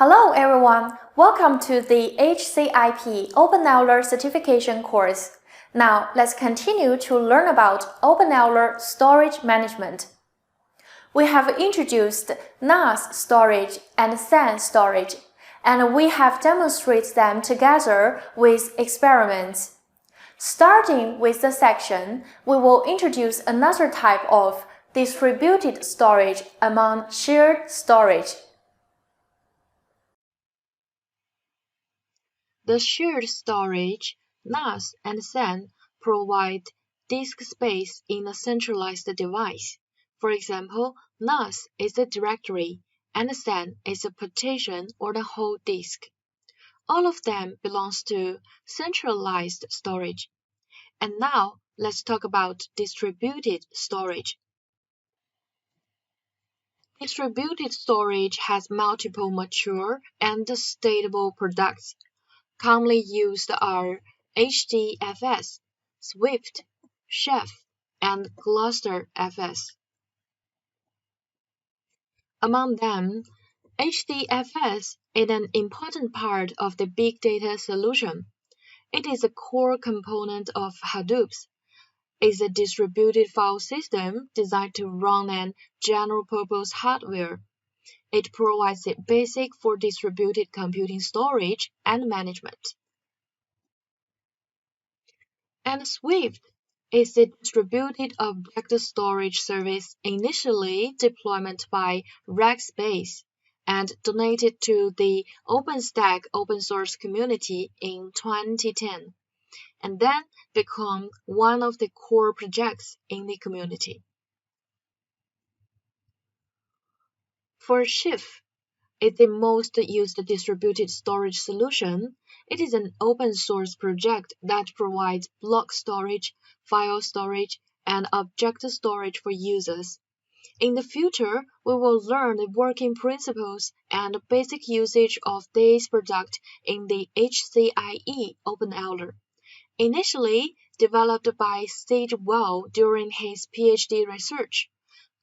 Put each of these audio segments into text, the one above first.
Hello everyone, welcome to the HCIP OpenELR certification course. Now let's continue to learn about OpenELR storage management. We have introduced NAS storage and SAN storage, and we have demonstrated them together with experiments. Starting with the section, we will introduce another type of distributed storage among shared storage. The shared storage, NAS and SAN, provide disk space in a centralized device. For example, NAS is a directory, and SAN is a partition or the whole disk. All of them belongs to centralized storage. And now, let's talk about distributed storage. Distributed storage has multiple mature and stable products. Commonly used are HDFS, Swift, Chef, and GlusterFS. Among them, HDFS is an important part of the big data solution. It is a core component of Hadoop. It's a distributed file system designed to run on general-purpose hardware. It provides the basic for distributed computing storage and management. And Swift is a distributed object storage service initially deployed by Rackspace and donated to the OpenStack open source community in 2010, and then became one of the core projects in the community. For Chef, it's the most used distributed storage solution. It is an open source project that provides block storage, file storage, and object storage for users. In the future, we will learn the working principles and basic usage of this product in the HCIE OpenELR. Initially developed by Steve Well during his PhD research,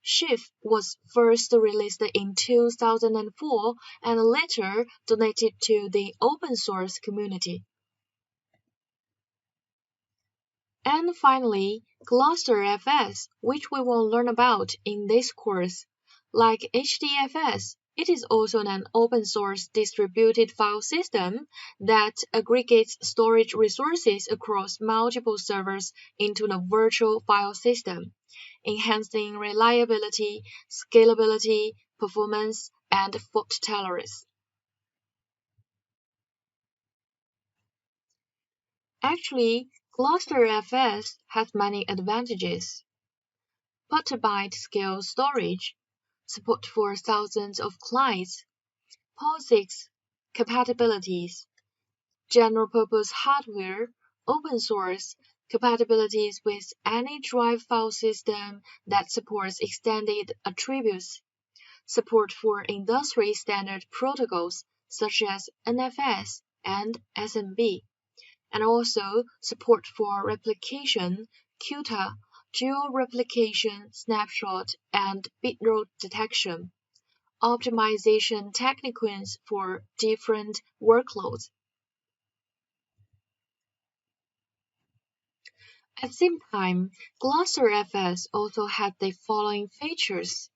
Chef was first released in 2004 and later donated to the open source community. And finally, GlusterFS, which we will learn about in this course. Like HDFS, it is also an open source distributed file system that aggregates storage resources across multiple servers into a virtual file system, enhancing reliability, scalability, performance, and fault tolerance. Actually, GlusterFS has many advantages. Petabyte scale storage, support for thousands of clients, POSIX compatibilities, general-purpose hardware, open source, compatibilities with any drive file system that supports extended attributes, support for industry standard protocols such as NFS and SMB, and also support for replication, QTA, geo-replication, snapshot, and bitrate detection, optimization techniques for different workloads. At the same time, GlusterFS also had the following features.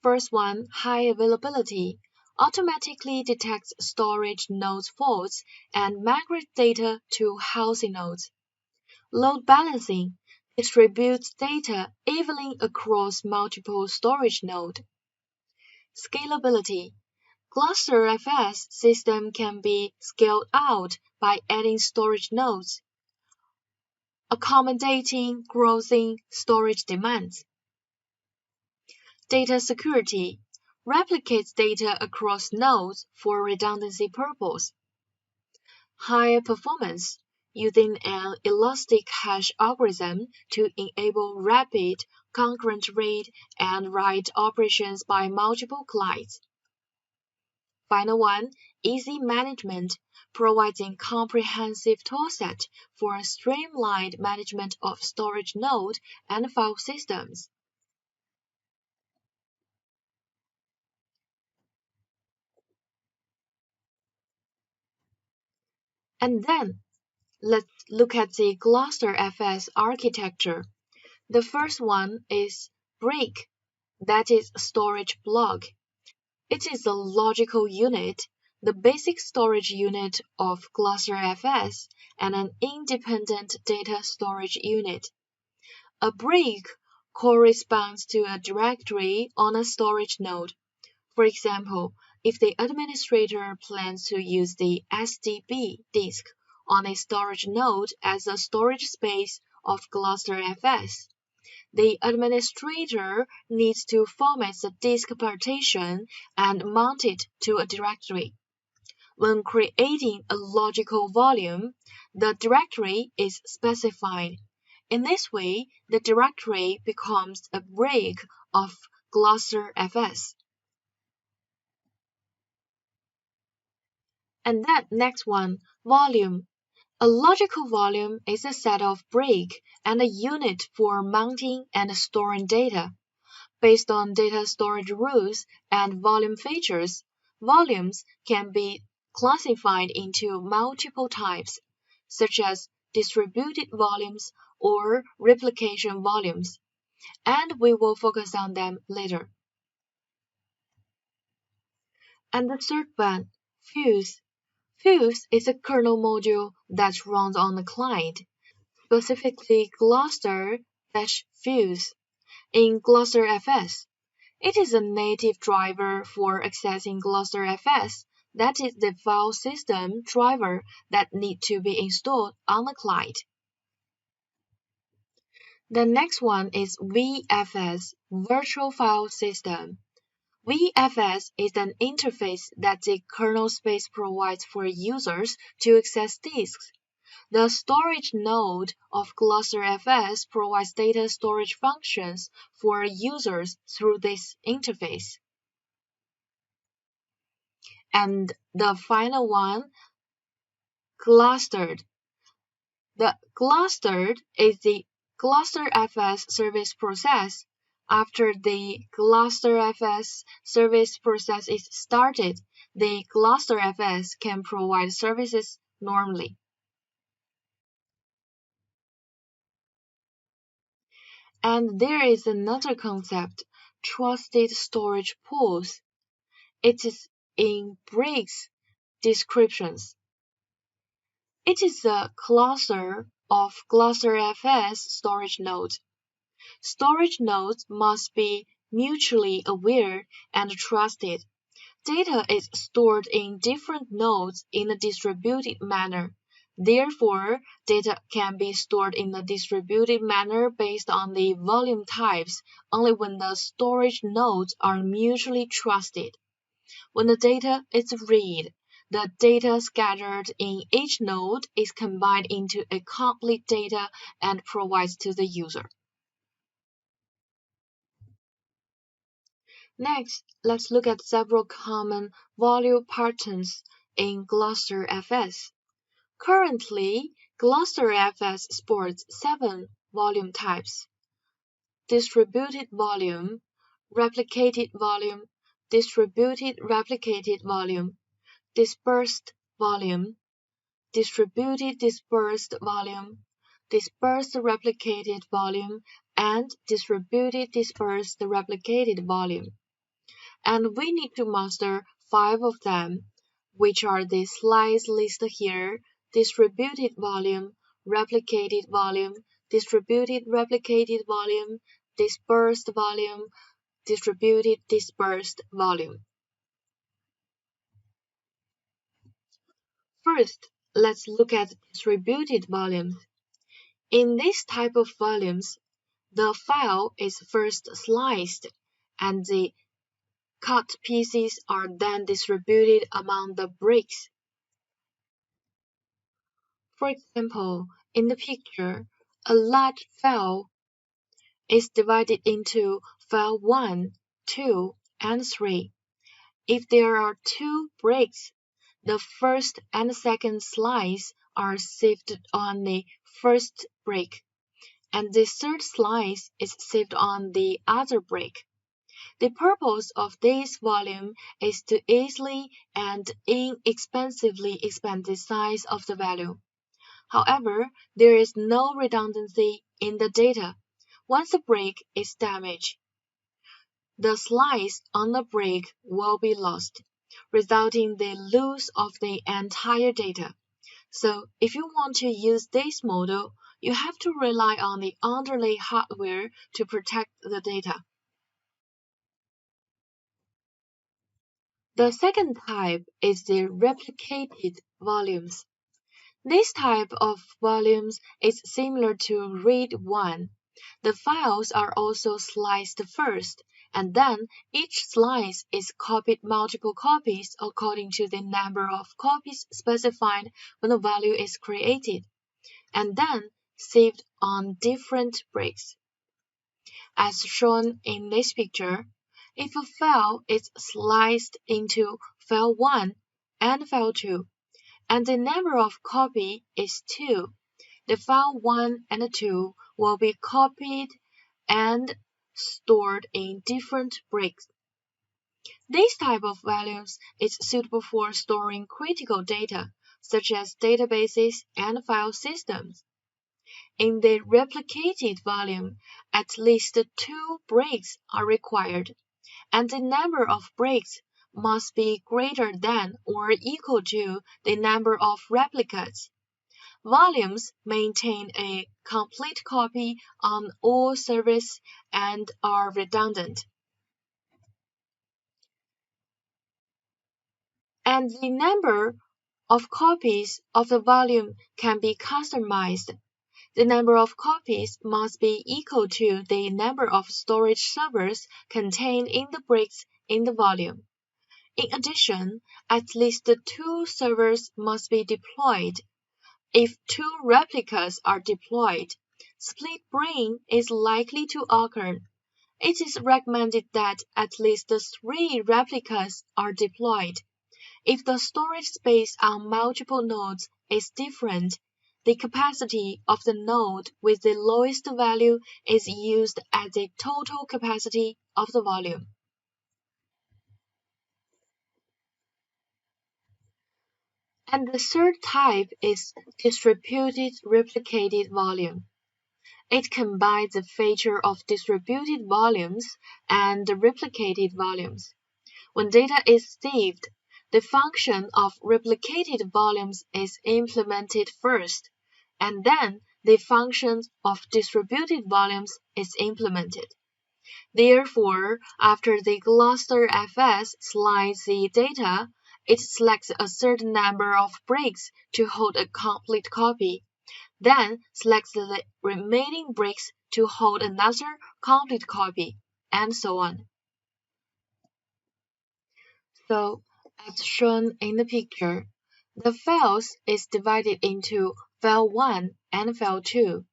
First one, high availability, automatically detects storage nodes faults and migrates data to healthy nodes. Load balancing, distributes data evenly across multiple storage nodes. Scalability, GlusterFS system can be scaled out by adding storage nodes, accommodating growing storage demands. Data security replicates data across nodes for redundancy purpose. Higher performance using an elastic hash algorithm to enable rapid, concurrent read and write operations by multiple clients. Final one, easy management, providing comprehensive toolset for streamlined management of storage node and file systems. And then, let's look at the GlusterFS architecture. The first one is Brick, that is storage block. It is a logical unit, the basic storage unit of GlusterFS, and an independent data storage unit. A brick corresponds to a directory on a storage node. For example, if the administrator plans to use the SDB disk on a storage node as a storage space of GlusterFS, the administrator needs to format the disk partition and mount it to a directory. When creating a logical volume, the directory is specified. In this way, the directory becomes a brick of GlusterFS. And that next one, volume. A logical volume is a set of bricks and a unit for mounting and storing data. Based on data storage rules and volume features, volumes can be classified into multiple types, such as distributed volumes or replication volumes, and we will focus on them later. And the third one, Fuse. Fuse is a kernel module that runs on the client, specifically Gluster-Fuse in GlusterFS. It is a native driver for accessing GlusterFS, that is the file system driver that needs to be installed on the client. The next one is VFS, Virtual File System. VFS is an interface that the kernel space provides for users to access disks. The storage node of GlusterFS provides data storage functions for users through this interface. And the final one, Glustered. The Glustered is the GlusterFS service process. After the GlusterFS service process is started, the GlusterFS can provide services normally. And there is another concept, trusted storage pools. It is in Brick's descriptions. It is a cluster of GlusterFS storage nodes. Storage nodes must be mutually aware and trusted. Data is stored in different nodes in a distributed manner. Therefore, data can be stored in a distributed manner based on the volume types only when the storage nodes are mutually trusted. When the data is read, the data scattered in each node is combined into a complete data and provided to the user. Next, let's look at several common volume patterns in GlusterFS. Currently, GlusterFS supports 7 volume types: distributed volume, replicated volume, distributed replicated volume, dispersed volume, distributed dispersed volume, dispersed replicated volume, and distributed dispersed replicated volume. And we need to master 5 of them, which are the slides listed here: distributed volume, replicated volume, distributed replicated volume, dispersed volume, distributed dispersed volume. First, let's look at distributed volumes. In this type of volumes, the file is first sliced and the cut pieces are then distributed among the bricks. For example, in the picture, a large file is divided into file 1, 2, and 3. If there are 2 bricks, the first and second slice are saved on the first brick, and the third slice is saved on the other brick. The purpose of this volume is to easily and inexpensively expand the size of the value. However, there is no redundancy in the data. Once a break is damaged, the slice on the break will be lost, resulting in the loss of the entire data. So if you want to use this model, you have to rely on the underlying hardware to protect the data. The second type is the replicated volumes. This type of volumes is similar to read one. The files are also sliced first, and then each slice is copied multiple copies according to the number of copies specified when the value is created, and then saved on different bricks. As shown in this picture, if a file is sliced into file 1 and file 2, and the number of copy is 2, the file 1 and 2 will be copied and stored in different bricks. This type of values is suitable for storing critical data, such as databases and file systems. In the replicated volume, at least 2 bricks are required, and the number of bricks must be greater than or equal to the number of replicas. Volumes maintain a complete copy on all servers and are redundant. And the number of copies of the volume can be customized. The number of copies must be equal to the number of storage servers contained in the bricks in the volume. In addition, at least 2 servers must be deployed. If 2 replicas are deployed, split brain is likely to occur. It is recommended that at least 3 replicas are deployed. If the storage space on multiple nodes is different, the capacity of the node with the lowest value is used as the total capacity of the volume. And the third type is distributed replicated volume. It combines the feature of distributed volumes and replicated volumes. When data is saved, the function of replicated volumes is implemented first, and then the function of distributed volumes is implemented. Therefore, after the cluster fs slices the data, it selects a certain number of bricks to hold a complete copy, then selects the remaining bricks to hold another complete copy, and so on. So, as shown in the picture, the files is divided into file 1 and file 2.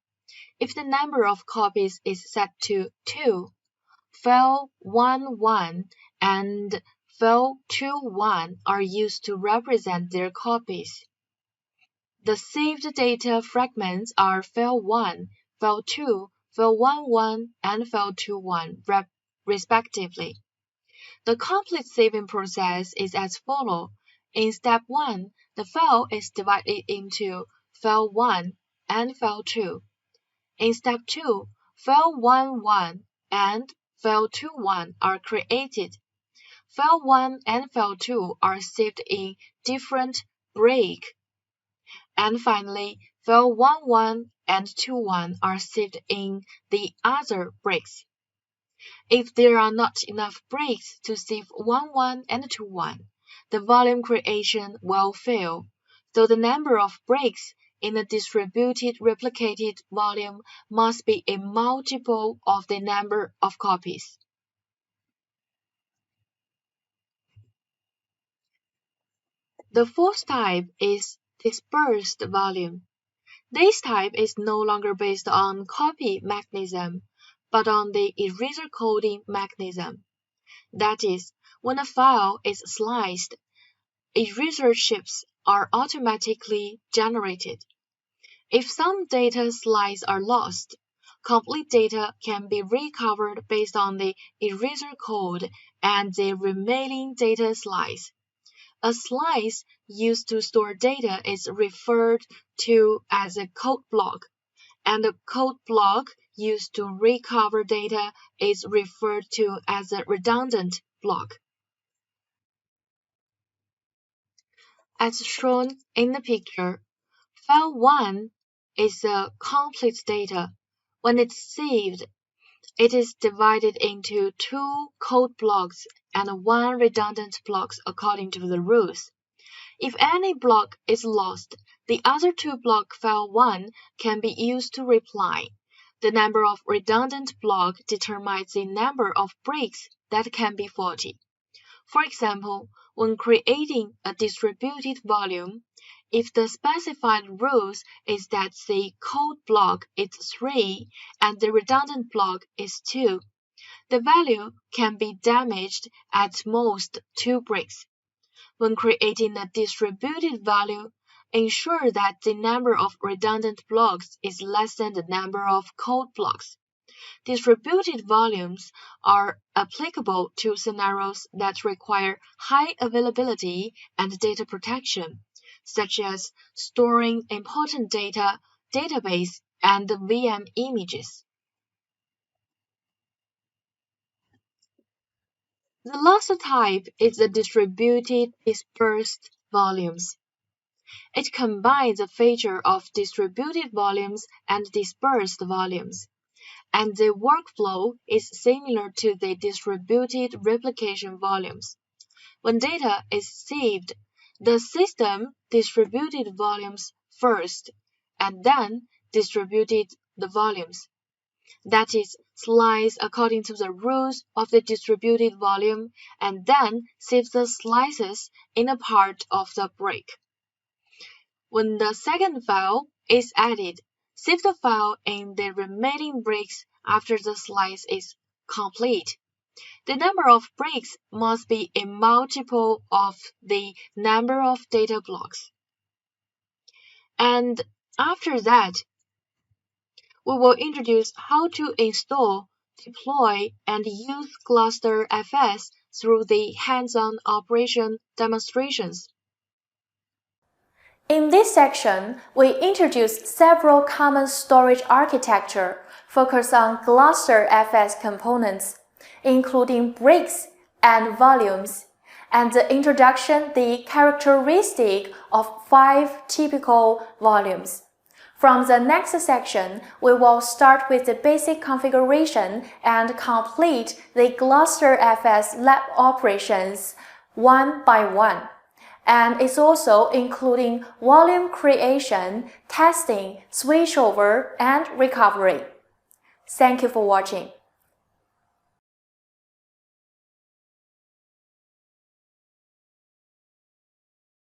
If the number of copies is set to 2, file 1 and file 2 are used to represent their copies. The saved data fragments are file 1, file 2, file 1 and file 2 respectively. The complete saving process is as follows. In step 1, the file is divided into file 1 and file 2. In step 2, file 1 and file 2 are created. File 1 and file 2 are saved in different bricks. And finally, file 1 and 2 are saved in the other bricks. If there are not enough bricks to save 1 and 2, the volume creation will fail, so the number of bricks in a distributed replicated volume must be a multiple of the number of copies. The fourth type is dispersed volume. This type is no longer based on copy mechanism, but on the eraser coding mechanism. That is, when a file is sliced, eraser chips are automatically generated. If some data slices are lost, complete data can be recovered based on the eraser code and the remaining data slice. A slice used to store data is referred to as a code block, and a code block used to recover data is referred to as a redundant block. As shown in the picture, file 1 is a complete data. When it's saved, it is divided into 2 code blocks and 1 redundant block according to the rules. If any block is lost, the other 2 block file 1 can be used to reply. The number of redundant block determines the number of breaks that can be faulty. For example, when creating a distributed volume, if the specified rules is that the code block is 3 and the redundant block is 2, the value can be damaged at most 2 breaks. When creating a distributed value, ensure that the number of redundant blocks is less than the number of code blocks. Distributed volumes are applicable to scenarios that require high availability and data protection, such as storing important data, database, and VM images. The last type is the distributed dispersed volumes. It combines the feature of distributed volumes and dispersed volumes, and the workflow is similar to the distributed replication volumes. When data is saved, the system distributed volumes first, and then distributed the volumes. That is, slice according to the rules of the distributed volume, and then save the slices in a part of the break. When the second file is added, save the file in the remaining breaks after the slice is complete. The number of breaks must be a multiple of the number of data blocks. And after that, we will introduce how to install, deploy, and use GlusterFS through the hands-on operation demonstrations. In this section, we introduce several common storage architecture focused on GlusterFS components, including breaks and volumes, and the introduction the characteristic of 5 typical volumes. From the next section, we will start with the basic configuration and complete the GlusterFS lab operations one by one. And it's also including volume creation, testing, switchover, and recovery. Thank you for watching.